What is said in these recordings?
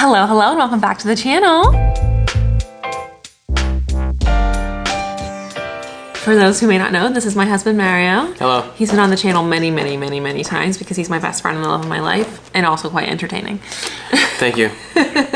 Hello, hello, and welcome back to the channel. For those who may not know, this is my husband, Mario. Hello. He's been on the channel many times because he's my best friend and the love of my life, and also quite entertaining. Thank you.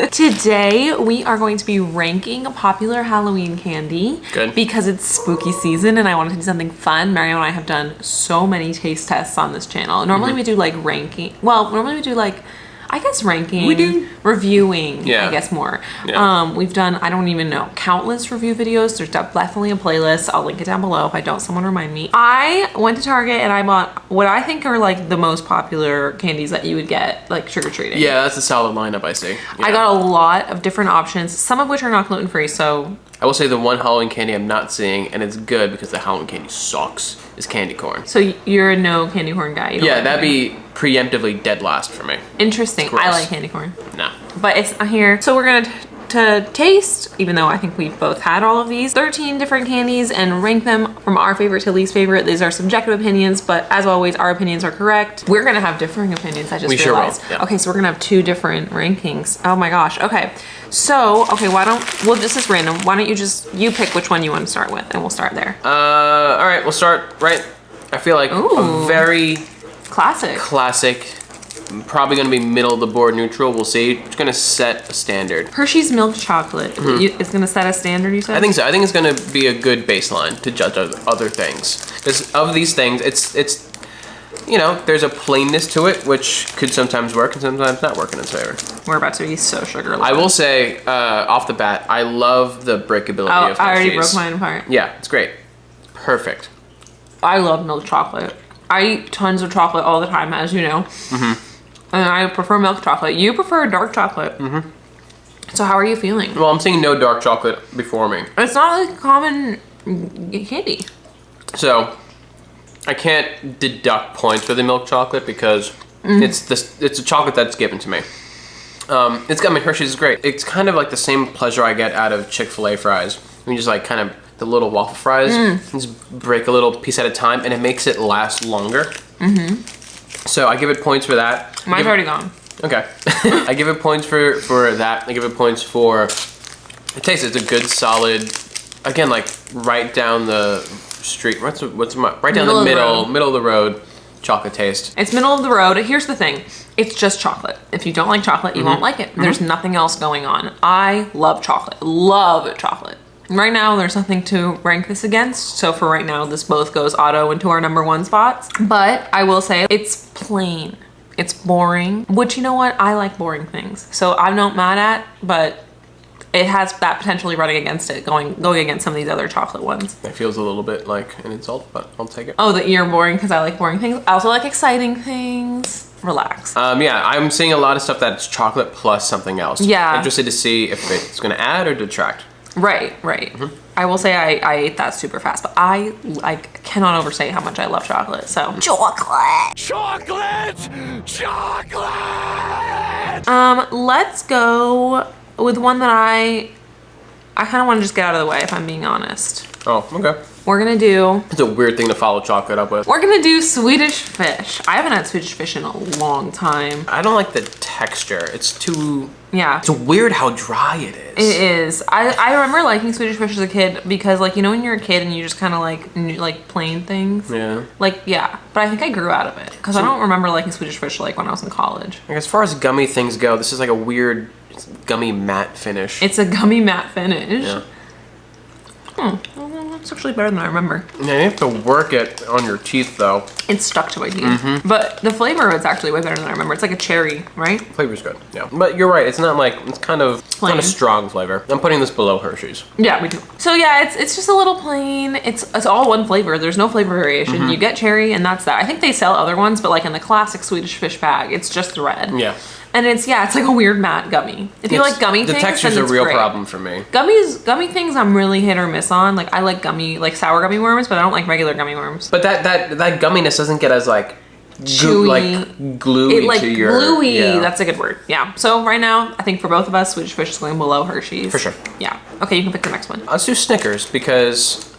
Today, we are going to be ranking popular Halloween candy. Good. Because it's spooky season and I wanted to do something fun. Mario and I have done so many taste tests on this channel. Normally we do like ranking. Well, normally we do like, I guess ranking. We do. Reviewing, yeah. I guess more. Yeah. We've done, I don't even know, countless review videos. There's definitely a playlist. I'll link it down below. If I don't, someone remind me. I went to Target and I bought what I think are like the most popular candies that you would get like trick-or-treating. Yeah, that's a solid lineup, I see. Yeah. I got a lot of different options, some of which are not gluten-free, so. I will say the one Halloween candy I'm not seeing, and it's good because the Halloween candy sucks, is candy corn. So you're a no candy corn guy? Yeah, that'd be preemptively dead last for me. Interesting. I like candy corn. No. But it's here. So we're gonna to taste, even though I think we've both had all of these, 13 different candies and rank them from our favorite to least favorite. These are subjective opinions, but as always, our opinions are correct. We're gonna have differing opinions, I just realized. Sure will, yeah. Okay, so we're gonna have two different rankings. Oh my gosh, okay. So, okay, well, this is random. Why don't you pick which one you want to start with and we'll start there. All right, we'll start right. I feel like a very classic, probably gonna be middle of the board neutral. We'll see. It's gonna set a standard. Hershey's milk chocolate. It's gonna set a standard, you said? I think so. I think it's gonna be a good baseline to judge other things. Because of these things, it's you know, there's a plainness to it, which could sometimes work and sometimes not work in its favor. We're about to be so sugar. I will say, off the bat, I love the breakability of Hershey's. I already broke mine apart. Yeah, it's great. Perfect. I love milk chocolate. I eat tons of chocolate all the time, as you know. And I prefer milk chocolate. You prefer dark chocolate. So how are you feeling? Well, I'm seeing no dark chocolate before me. It's not like a common candy. So, I can't deduct points for the milk chocolate because it's a chocolate that's given to me. It's got Hershey's is great. It's kind of like the same pleasure I get out of Chick-fil-A fries. You just like kind of the little waffle fries, just break a little piece at a time, and it makes it last longer. So I give it points for that. Mine's already gone. Okay. I give it points for that. I give it points for the taste. It's a good, solid, again, like right down the street. Right down the middle of the road chocolate taste. It's middle of the road. Here's the thing. It's just chocolate. If you don't like chocolate, you won't like it. There's nothing else going on. I love chocolate. Love chocolate. Right now, there's nothing to rank this against. So for right now, this both goes auto into our #1 spots. But I will say it's plain. It's boring, which, you know what? I like boring things. So I'm not mad at, but it has that potentially running against it, going against some of these other chocolate ones. It feels a little bit like an insult, but I'll take it. Oh, that you're boring because I like boring things. I also like exciting things. Relax. Yeah, I'm seeing a lot of stuff that's chocolate plus something else. Yeah. Interested to see if it's gonna add or detract. Right. I will say I ate that super fast, but I cannot overstate how much I love chocolate, so. Chocolate! Let's go with one that I kind of want to just get out of the way, if I'm being honest. Oh, okay. We're gonna do... It's a weird thing to follow chocolate up with. We're gonna do Swedish Fish. I haven't had Swedish Fish in a long time. I don't like the texture. It's too... Yeah. It's weird how dry it is. It is. I remember liking Swedish Fish as a kid because, like, you know when you're a kid and you just kind of like plain things? Yeah. Like, yeah. But I think I grew out of it because I don't remember liking Swedish Fish like when I was in college. Like, as far as gummy things go, this is like a weird gummy matte finish. It's a gummy matte finish. Yeah. Well, it's actually better than I remember. Yeah, you have to work it on your teeth, though. It's stuck to my teeth. But the flavor of it's actually way better than I remember. It's like a cherry, right? Flavor's good, yeah. But you're right, it's not like, it's kind of strong flavor. I'm putting this below Hershey's. Yeah, we do. So yeah, it's just a little plain. It's all one flavor. There's no flavor variation. You get cherry and that's that. I think they sell other ones, but like in the classic Swedish Fish bag, it's just the red. Yeah. And it's like a weird matte gummy. If you like gummy things, the texture's a real problem for me. Gummy things I'm really hit or miss on. Like I like sour gummy worms, but I don't like regular gummy worms. But that gumminess doesn't get as like chewy, gluey to your... Gluey, yeah. That's a good word. Yeah. So right now, I think for both of us, Swedish Fish is going below Hershey's. For sure. Yeah. Okay, you can pick the next one. Let's do Snickers because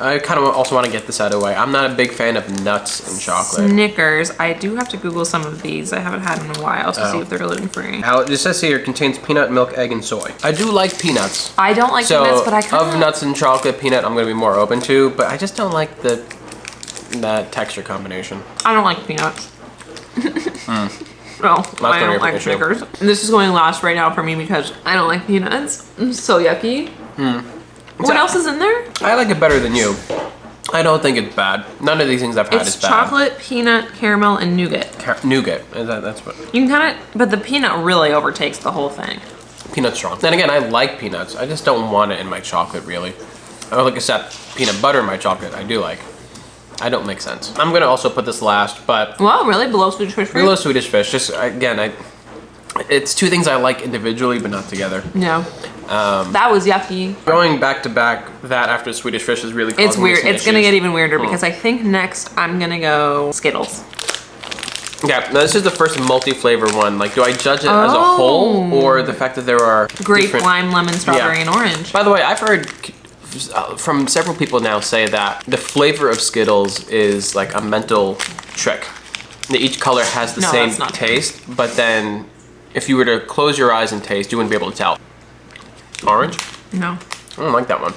I kind of also want to get this out of the way. I'm not a big fan of nuts in chocolate. Snickers. I do have to Google some of these. I haven't had in a while to see if they're gluten-free. Now, it says here contains peanut, milk, egg, and soy. I do like peanuts. I don't like peanuts, but I kind of nuts and chocolate, peanut, I'm going to be more open to, but I just don't like that texture combination. I don't like peanuts. No, I don't like Snickers. This is going last right now for me because I don't like peanuts. It's so yucky. What else is in there? I like it better than you. I don't think it's bad. None of these things I've had is bad. It's chocolate, peanut, caramel, and nougat. Nougat. That's what. You can kind of, but the peanut really overtakes the whole thing. Peanut's strong. Then again, I like peanuts. I just don't want it in my chocolate, really. I don't like except peanut butter in my chocolate. I do like. I don't make sense. I'm gonna also put this last, but. Well, really? Below Swedish Fish? Below Swedish Fish. Just, again, it's two things I like individually, but not together. Yeah. That was yucky. Going back to back, that after Swedish Fish is really causing It's weird. It's gonna get even weirder Mm. because I think next I'm gonna go Skittles. Yeah, now this is the first multi-flavor one. Like, do I judge it as a whole, or the fact that there are grape, different... lime, lemon, strawberry, Yeah. and orange? By the way, I've heard from several people now say that the flavor of Skittles is like a mental trick. That each color has the same taste, but then if you were to close your eyes and taste, you wouldn't be able to tell. Orange? No. I don't like that one.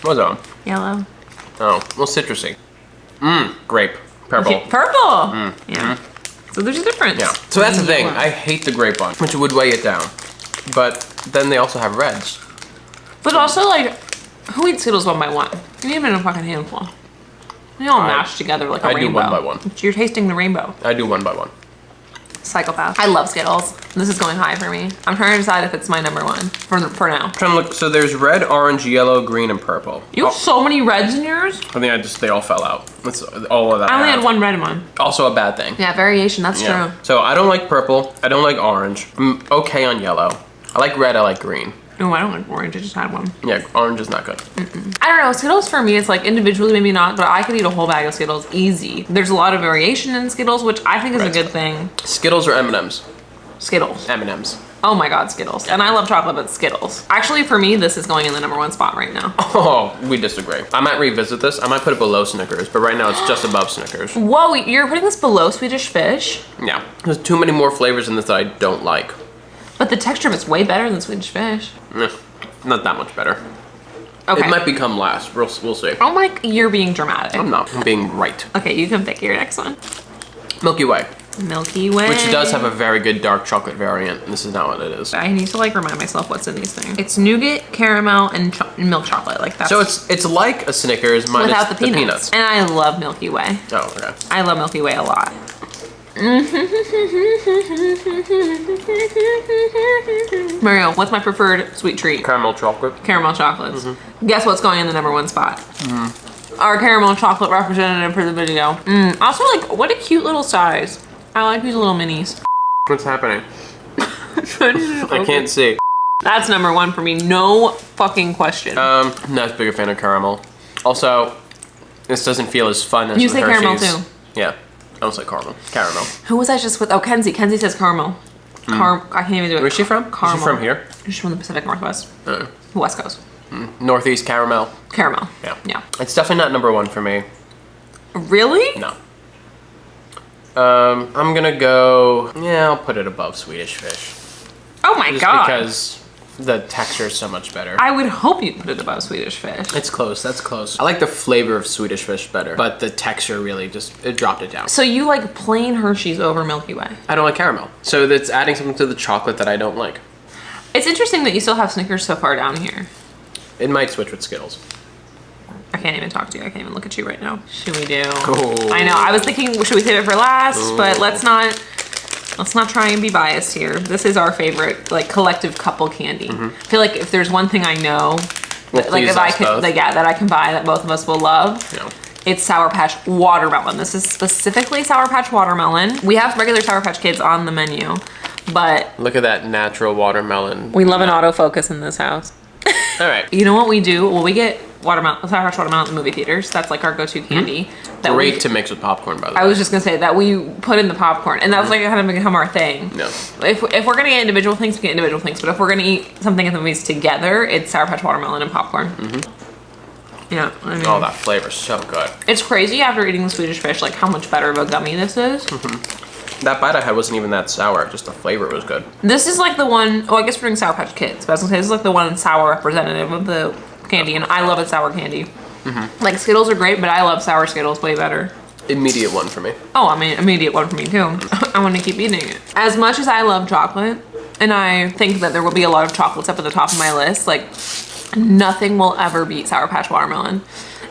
What was that one? Yellow. Oh, well, citrusy. Grape. Purple. Okay, purple. Yeah. So there's a difference. Yeah. So that's the thing. I hate the grape one, which would weigh it down. But then they also have reds. But also, like, who eats Skittles one by one? You eat them in a fucking handful. They all mash together like a rainbow. I do one by one. You're tasting the rainbow. I do one by one. Psychopath. I love Skittles. This is going high for me. I'm trying to decide if it's my number one for now. I'm trying to look. So there's red, orange, yellow, green, and purple. You have so many reds in yours? I think they all fell out. That's all of that. I only had one red one. Also a bad thing. Yeah, variation. That's true. So I don't like purple. I don't like orange. I'm okay on yellow. I like red. I like green. No, I don't like orange. I just had one. Yeah, orange is not good. I don't know. Skittles for me, it's like individually maybe not, but I could eat a whole bag of Skittles easy. There's a lot of variation in Skittles, which I think is a good thing. Skittles or M&Ms? Skittles. M&Ms. Oh my God, Skittles. And I love chocolate, but Skittles. Actually, for me, this is going in the number one spot right now. Oh, we disagree. I might revisit this. I might put it below Snickers, but right now it's just above Snickers. Whoa, you're putting this below Swedish Fish? Yeah. There's too many more flavors in this that I don't like. But the texture of it's way better than Swedish Fish. Not that much better. Okay. It might become last. We'll see. Oh my, you're being dramatic. I'm not. I'm being right. Okay, you can pick your next one. Milky Way. Milky Way. Which does have a very good dark chocolate variant. This is not what it is. I need to like remind myself what's in these things. It's nougat, caramel, and milk chocolate. Like that. So it's like a Snickers minus without the peanuts. peanuts. And I love Milky Way. Oh, okay. I love Milky Way a lot. Mario, what's my preferred sweet treat? Caramel chocolate. Caramel chocolates. Guess what's going in the number one spot? Our caramel chocolate representative for the video. Also, like, what a cute little size. I like these little minis. What's happening? I can't see. That's number one for me, no fucking question. Not as big a fan of caramel. Also, this doesn't feel as fun as You the say Hershey's. caramel too. Yeah, I don't say caramel. Caramel. Who was I just with? Oh, Kenzie. Kenzie says caramel. I can't even do it. Where's she from? Caramel. Is she from here? She's from the Pacific Northwest. West Coast. Northeast caramel. Caramel. Yeah. Yeah. It's definitely not number one for me. Really? No. I'm gonna go. Yeah, I'll put it above Swedish Fish. Oh my God. Because the texture is so much better. I would hope you'd put it above Swedish Fish. It's close. That's close. I like the flavor of Swedish Fish better, but the texture really it dropped it down. So you like plain Hershey's over Milky Way? I don't like caramel, so that's adding something to the chocolate that I don't like. It's interesting that you still have Snickers so far down here. It might switch with Skittles. I can't even talk to you. I can't even look at you right now. Should we do? Oh. I know. I was thinking, should we save it for last? But let's not try and be biased here. This is our favorite, like, collective couple candy. I feel like if there's one thing I know, like if I could, like, yeah, that I can buy that both of us will love, it's Sour Patch Watermelon. This is specifically Sour Patch Watermelon. We have regular Sour Patch Kids on the menu, but look at that natural watermelon. We love an autofocus in this house. All right. You know what we do? Well, we get Sour Patch Watermelon at the movie theaters. That's like our go-to candy. That Great to mix with popcorn, by the way. I was just gonna say that we put in the popcorn, and that's like kind of become our thing. No. If we're gonna get individual things, we get individual things. But if we're gonna eat something at the movies together, it's Sour Patch Watermelon and popcorn. Yeah, I mean, Oh, that flavor's so good. it's crazy after eating the Swedish Fish, like how much better of a gummy this is. That bite I had wasn't even that sour, just the flavor was good. This is like the one, oh, I guess we're doing Sour Patch Kids, but I was gonna say this is like the one sour representative of the candy, and I love a sour candy. Like Skittles are great, but I love sour Skittles way better. Immediate one for me. Oh, I mean, immediate one for me too. I want to keep eating it. As much as I love chocolate, and I think that there will be a lot of chocolates up at the top of my list, like nothing will ever beat Sour Patch Watermelon.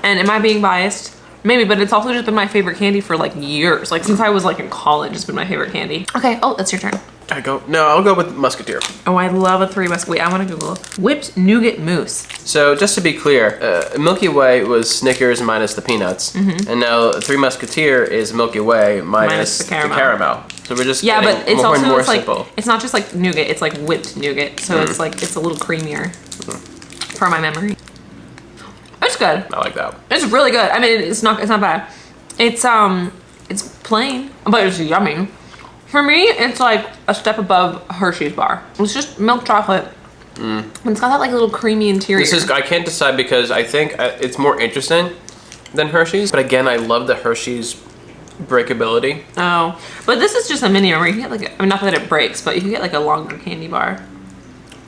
And am I being biased? Maybe, but it's also just been my favorite candy for like years. Like since I was like in college, it's been my favorite candy. Okay, oh, that's your turn. I'll go with Musketeer. Oh, I love a 3 Musketeer. Wait, I want to Google whipped nougat mousse. So just to be clear, Milky Way was Snickers minus the peanuts, and now 3 Musketeer is Milky Way minus the caramel. So we're just yeah, but it's also more it's like simple. it's not just like nougat; it's like whipped nougat. So it's like it's a little creamier for my memory. It's good. I like that. It's really good. I mean, it's not bad. It's plain, but it's yummy. For me, it's like a step above Hershey's bar. It's just milk chocolate. And it's got that like little creamy interior. I can't decide because I think it's more interesting than Hershey's. But again, I love the Hershey's breakability. Oh, but this is just a mini one where you can get like, I mean, not that it breaks, but you can get like a longer candy bar.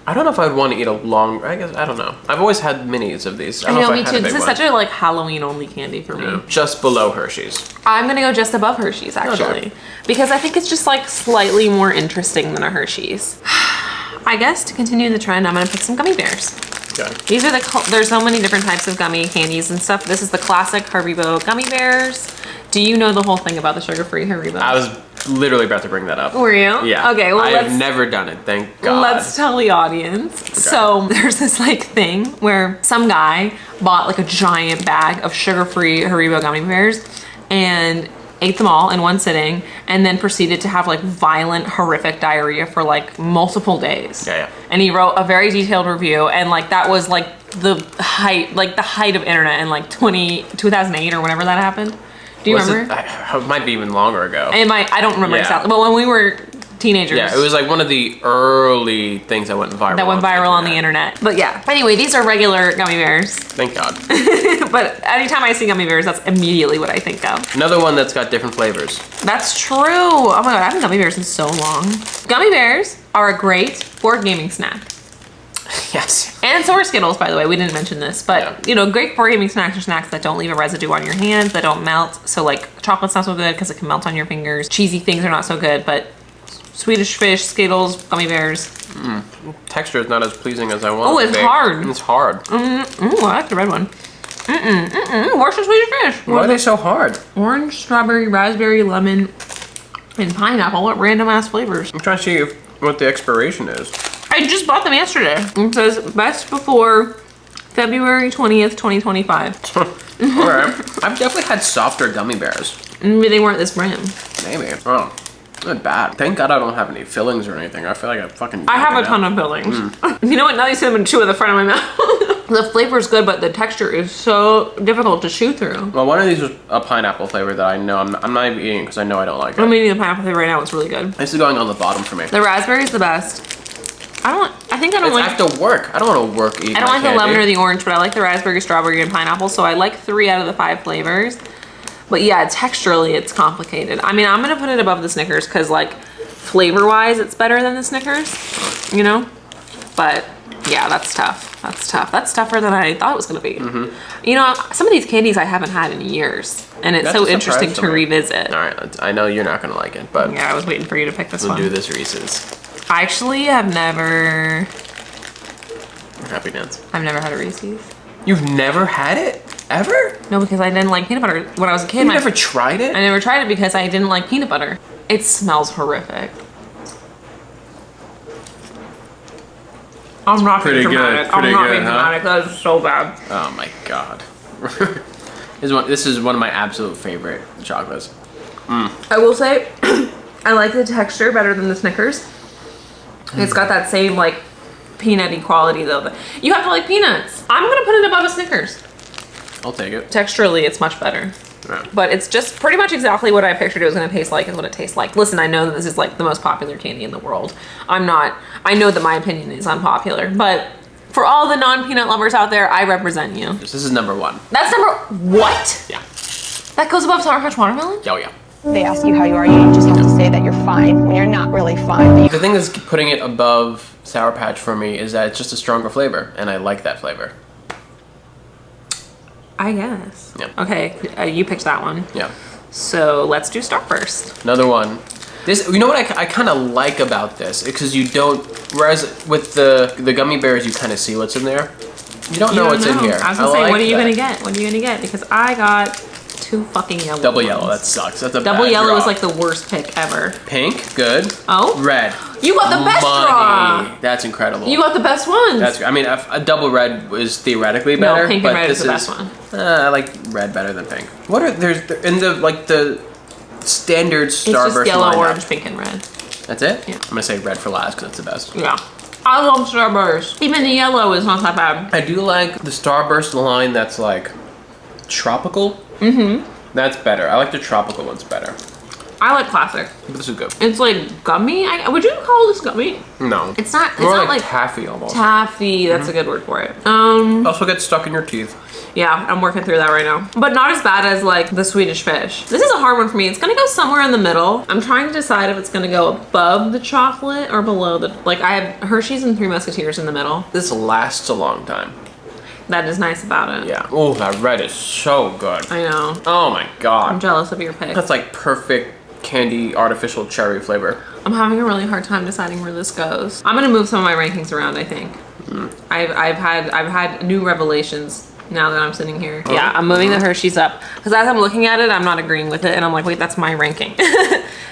I don't know if I'd want to eat a long, I guess, I don't know. I've always had minis of these. I know, me too. This is such a like Halloween only candy for me. Just below Hershey's. I'm gonna go just above Hershey's actually. Because I think it's just like slightly more interesting than a Hershey's. I guess to continue the trend, I'm gonna pick some Gummy Bears. Okay. These are there's so many different types of gummy candies and stuff. This is the classic Haribo Gummy Bears. Do you know the whole thing about the sugar-free Haribo? I was literally about to bring that up. Were you? Yeah. Okay, well I've never done it, thank God. Let's tell the audience. Okay. So there's this like thing where some guy bought like a giant bag of sugar-free Haribo Gummy Bears and ate them all in one sitting and then proceeded to have like violent, horrific diarrhea for like multiple days. Yeah. And he wrote a very detailed review, and like that was like the height of internet in like 2008 or whenever that happened. Do you remember? It might be even longer ago. I don't remember exactly, but when we were teenagers. Yeah, it was like one of the early things that went viral. That went viral on the internet. But yeah, anyway, these are regular Gummy Bears. Thank God. But anytime I see Gummy Bears, that's immediately what I think of. Another one that's got different flavors. That's true. Oh my God, I haven't Gummy Bears in so long. Gummy Bears are a great board gaming snack. Yes. And so are Skittles, by the way. We didn't mention this, but you know, great board gaming snacks are snacks that don't leave a residue on your hands, that don't melt. So like chocolate's not so good because it can melt on your fingers. Cheesy things are not so good, but Swedish Fish, Skittles, Gummy Bears. Texture is not as pleasing as I want. Oh, it's hard. It's hard. I like the red one. Where's the Swedish Fish? Why are they so hard? Orange, strawberry, raspberry, lemon, and pineapple. What random ass flavors? I'm trying to see what the expiration is. I just bought them yesterday. It says best before February 20th, 2025. All right. I've definitely had softer Gummy Bears. Maybe they weren't this brand. Maybe. Oh, not bad. Thank God I don't have any fillings or anything. I feel like I have a ton of fillings. You know what? Now you see them in two in the front of my mouth. The flavor is good, but the texture is so difficult to chew through. Well, one of these was a pineapple flavor that I know I'm not even eating because I know I don't like it. I'm eating the pineapple flavor right now. It's really good. This is going on the bottom for me. The raspberry is the best. I have to work. I don't want to work eating. I don't like the lemon or the orange, but I like the raspberry, strawberry, and pineapple. So I like 3 out of the 5 flavors. But yeah, texturally, it's complicated. I mean, I'm gonna put it above the Snickers because like flavor-wise, it's better than the Snickers, you know? But yeah, that's tough. That's tough. That's tougher than I thought it was gonna be. You know, some of these candies I haven't had in years, and it's so interesting to revisit. All right, I know you're not gonna like it, but yeah, I was waiting for you to pick this one. We'll do this Reese's. I actually have never... Happy dance. I've never had a Reese's. You've never had it? Ever? No, because I didn't like peanut butter when I was a kid. You never tried it? I never tried it because I didn't like peanut butter. It smells horrific. I'm not being dramatic. I'm not being dramatic. That is so bad. Oh my God. This is one of my absolute favorite chocolates. I will say, I like the texture better than the Snickers. It's got that same like peanutty quality though. You have to like peanuts. I'm gonna put it above a Snickers. I'll take it. Texturally, it's much better. Yeah. But it's just pretty much exactly what I pictured it was gonna taste like and what it tastes like. Listen, I know that this is like the most popular candy in the world. I know that my opinion is unpopular, but For all the non-peanut lovers out there, I represent you. This is number 1. That's number, what? Yeah. That goes above Sour Patch Watermelon? Oh yeah. They ask you how you are, you just have to say that you're fine when you're not really fine. The thing that's putting it above Sour Patch for me is that it's just a stronger flavor, and I like that flavor. I guess. Yeah. Okay, you picked that one. Yeah. So let's do Starburst. Another one. This, you know what I kind of like about this? Because you don't, whereas with the Gummy Bears, you kind of see what's in there. You don't know what's in here. I was gonna say, like what are you that. gonna get? What are you gonna get? Because I got 2 fucking yellow Double ones. yellow, that sucks. That's a Double bad yellow draw. is like the worst pick ever. Pink, good. Oh? Red. You got the best Money. draw. That's incredible. You got the best ones. That's. I mean, a double red is theoretically No, better. pink but and red this is the best one. I like red better than pink. What are there's in the like the standard Starburst It's just yellow, lineup? orange, pink, and red. That's it. Yeah. I'm gonna say red for last because it's the best. Yeah. I love Starburst. Even the yellow is not that bad. I do like the Starburst line that's like tropical. Mm-hmm. That's better. I like the tropical ones better. I like classic. But this is good. It's like gummy. Would you call this gummy? No. It's not. It's More not like like taffy almost. taffy. That's a good word for it. Also gets stuck in your teeth. Yeah, I'm working through that right now. But not as bad as like the Swedish Fish. This is a hard one for me. It's gonna go somewhere in the middle. I'm trying to decide if it's gonna go above the chocolate or below the, like I have Hershey's and 3 Musketeers in the middle. This lasts a long time. That is nice about it. Yeah. Oh, that red is so good. I know. Oh my I'm god. jealous of your pick. That's like perfect candy artificial cherry flavor. I'm having a really hard time deciding where this goes. I'm gonna move some of my rankings around, I think. I've had new revelations now that I'm sitting here. Yeah, I'm moving the Hershey's up. Because as I'm looking at it, I'm not agreeing with it. And I'm like, wait, that's my ranking.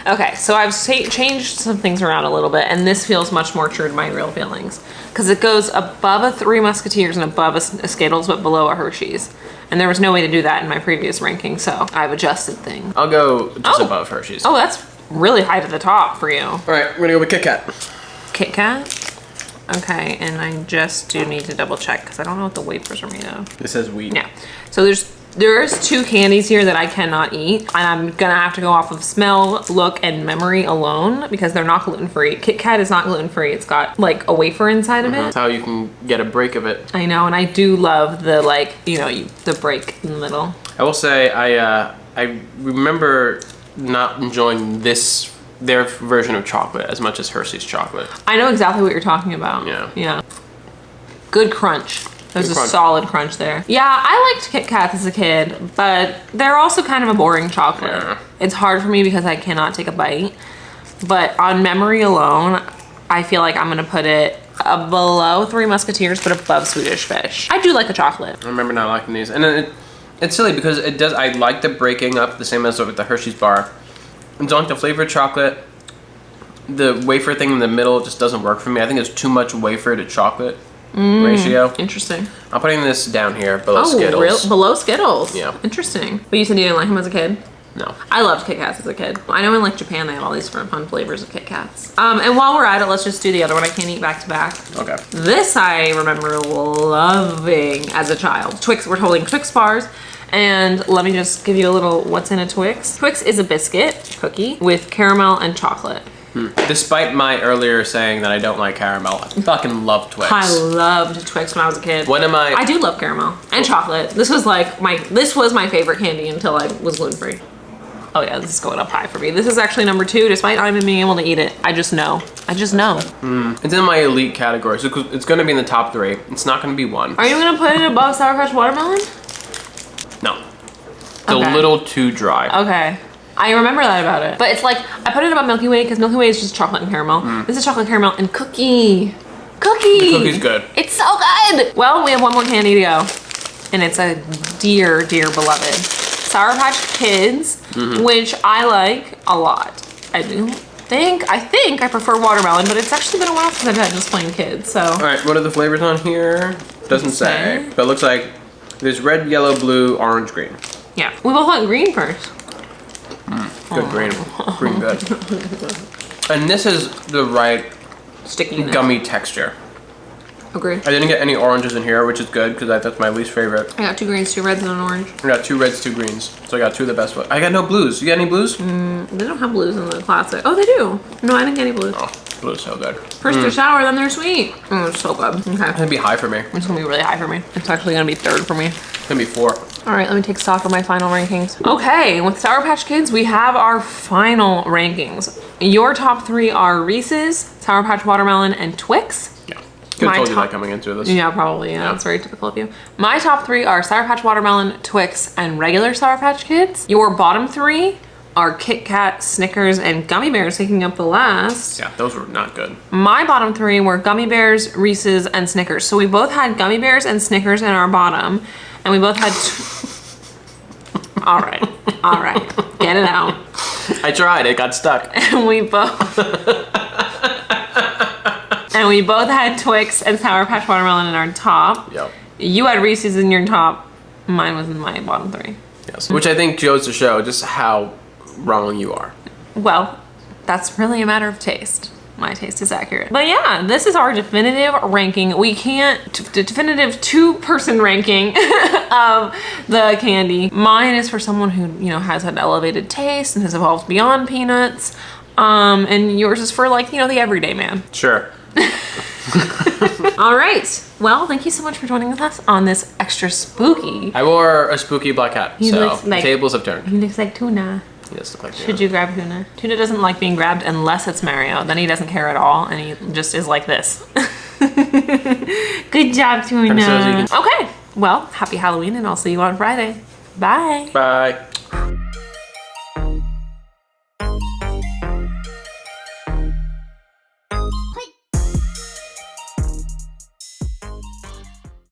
Okay, so I've changed some things around a little bit. And this feels much more true to my real feelings. Because it goes above a 3 Musketeers and above a Skittles, but below a Hershey's. And there was no way to do that in my previous ranking. So I've adjusted things. I'll go just above Hershey's. Oh, that's really high to the top for you. All right, we're gonna go with KitKat. KitKat? Okay, and I just do need to double check because I don't know what the wafers are made of. It says wheat. Yeah, so there's 2 candies here that I cannot eat, and I'm gonna have to go off of smell, look, and memory alone because they're not gluten-free. KitKat is not gluten-free. It's got like a wafer inside of it. That's how you can get a break of it. I know, and I do love the like, you know, the break in the middle. I will say I remember not enjoying their version of chocolate as much as Hershey's chocolate. I know exactly what you're talking about. Yeah. Yeah. Good crunch. There's Good a crunch. solid crunch there. Yeah, I liked Kit Kats as a kid, but they're also kind of a boring chocolate. Yeah. It's hard for me because I cannot take a bite. But on memory alone, I feel like I'm gonna put it below 3 Musketeers, but above Swedish Fish. I do like a chocolate. I remember not liking these, and then it's silly because it does. I like the breaking up the same as with the Hershey's bar. I don't like the flavored chocolate. The wafer thing in the middle just doesn't work for me. I think it's too much wafer to chocolate ratio. Interesting. I'm putting this down here below Skittles. Below Skittles? Yeah. Interesting. But you said you didn't like them as a kid? No. I loved Kit Kats as a kid. I know in like Japan they have all these different fun flavors of Kit Kats. And while we're at it, let's just do the other one I can't eat back to back. Okay. This I remember loving as a child. Twix, we're holding Twix bars. And let me just give you a little what's in a Twix. Twix is a biscuit cookie with caramel and chocolate. Despite my earlier saying that I don't like caramel, I fucking love Twix. I loved Twix when I was a kid. When am I do love caramel and chocolate. This was my favorite candy until I was gluten-free. Oh yeah, this is going up high for me. This is actually number 2, despite not even being able to eat it. I just know. It's It's in my elite category, so it's going to be in the top 3. It's not going to be 1. Are you gonna put it above Sour Patch Watermelon? No. It's a Okay. little too dry. Okay. I remember that about it. But it's like, I put it above Milky Way because Milky Way is just chocolate and caramel. This is chocolate caramel and cookie. Cookie! The cookie's good. It's so good! Well, we have one more candy to go. And it's a dear, dear beloved. Sour Patch Kids, which I like a lot. I think I prefer watermelon, but it's actually been a while since I've had just plain Kids, so. All right, what are the flavors on here? Doesn't say. But it looks like there's red, yellow, blue, orange, green. Yeah. We both went green first. Good green. Green good. And this is the right Sticky gummy texture. Agree. I didn't get any oranges in here, which is good because that's my least favorite. I got 2 greens, 2 reds, and an orange. I got 2 reds, 2 greens. So I got 2 of the best ones. I got no blues. You got any blues? They don't have blues in the classic. Oh, they do. No, I didn't get any blues. Oh. Blue is so good. First they're sour, then they're sweet. Oh, it's so good. It's Okay. gonna be high for me. It's gonna be really high for me. It's actually gonna be third for me. It's gonna be 4. All right, let me take stock of my final rankings. Okay, with Sour Patch Kids, we have our final rankings. Your top 3 are Reese's, Sour Patch Watermelon, and Twix. Yeah. Could My have told you top- that coming into this. Yeah, probably. Yeah, Yeah. that's very typical of you. My top 3 are Sour Patch Watermelon, Twix, and regular Sour Patch Kids. Your bottom 3 are KitKat, Snickers, and Gummy Bears, taking up the last. Yeah, those were not good. My bottom 3 were Gummy Bears, Reese's, and Snickers. So we both had Gummy Bears and Snickers in our bottom, and we both had. All right, get it out. I tried. It got stuck. And we both. And we both had Twix and Sour Patch Watermelon in our top. Yep. You had Reese's in your top. Mine was in my bottom 3. Yes. Which I think goes to show just how wrong you are. Well, that's really a matter of taste. My taste is accurate. But yeah, this is our definitive ranking. We can't, definitive 2-person ranking of the candy. Mine is for someone who, you know, has had elevated taste and has evolved beyond peanuts. And yours is for, like, you know, the everyday man. Sure. All right. Well, thank you so much for joining with us on this extra spooky. I wore a spooky black hat, He so looks like- the tables have turned. He looks like tuna. He does look like Should you grab Tuna? Tuna doesn't like being grabbed unless it's Mario. Then he doesn't care at all, and he just is like this. Good job, Tuna. Kinda says he can- Okay. Well, happy Halloween, and I'll see you on Friday. Bye. Bye.